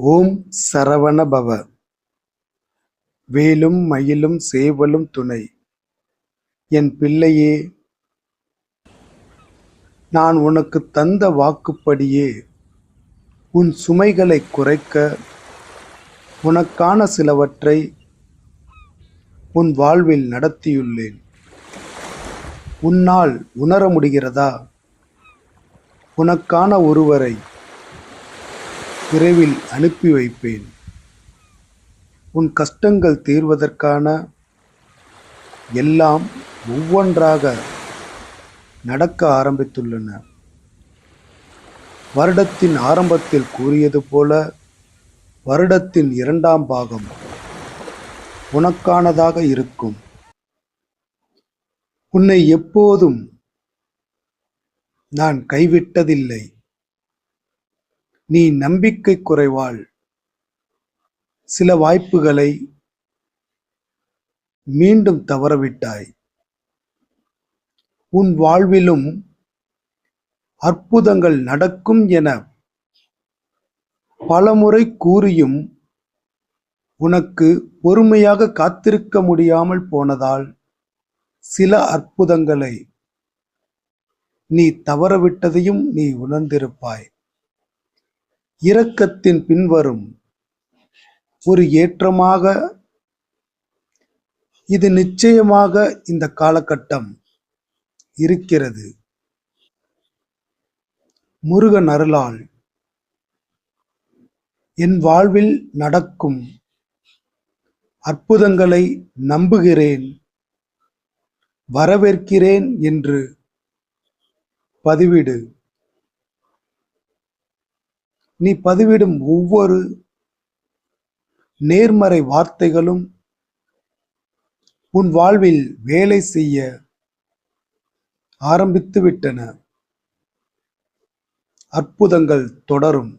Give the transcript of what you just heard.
ஓம் சரவண பவ. வேலும் மயிலும் சேவலும் துணை. என் பிள்ளையே, நான் உனக்கு தந்த வாக்குப்படியே உன் சுமைகளை குறைக்க உனக்கான சிலவற்றை உன் வாழ்வில் நடத்தியுள்ளேன். உன்னால் உணர முடிகிறதா? உனக்கான ஒருவரை விரைவில் அனுப்பி வைப்பேன். உன் கஷ்டங்கள் தீர்வதற்கான எல்லாம் ஒவ்வொன்றாக நடக்க ஆரம்பித்துள்ளன. வருடத்தின் ஆரம்பத்தில் கூறியது போல வருடத்தின் 2ஆம் பாகம் உனக்கானதாக இருக்கும். உன்னை எப்போதும் நான் கைவிட்டதில்லை. நீ நம்பிக்கை குறைவால் சில வாய்ப்புகளை மீண்டும் தவறவிட்டாய். உன் வாழ்விலும் அற்புதங்கள் நடக்கும் என பலமுறை கூறியும் உனக்கு பொறுமையாக காத்திருக்க முடியாமல் போனதால் சில அற்புதங்களை நீ தவறவிட்டதையும் நீ உணர்ந்திருப்பாய். இரக்கத்தின் பின்வரும் ஒரு ஏற்றமாக இது நிச்சயமாக இந்த காலகட்டம் இருக்கிறது. முருகன் அருளால் என் வாழ்வில் நடக்கும் அற்புதங்களை நம்புகிறேன், வரவேற்கிறேன் என்று பதிவிடு. நீ பதிவிடும் ஒவ்வொரு நேர்மறை வார்த்தைகளும் உன் வாழ்வில் வேலை செய்ய ஆரம்பித்து விட்டன. அற்புதங்கள் தொடரும்.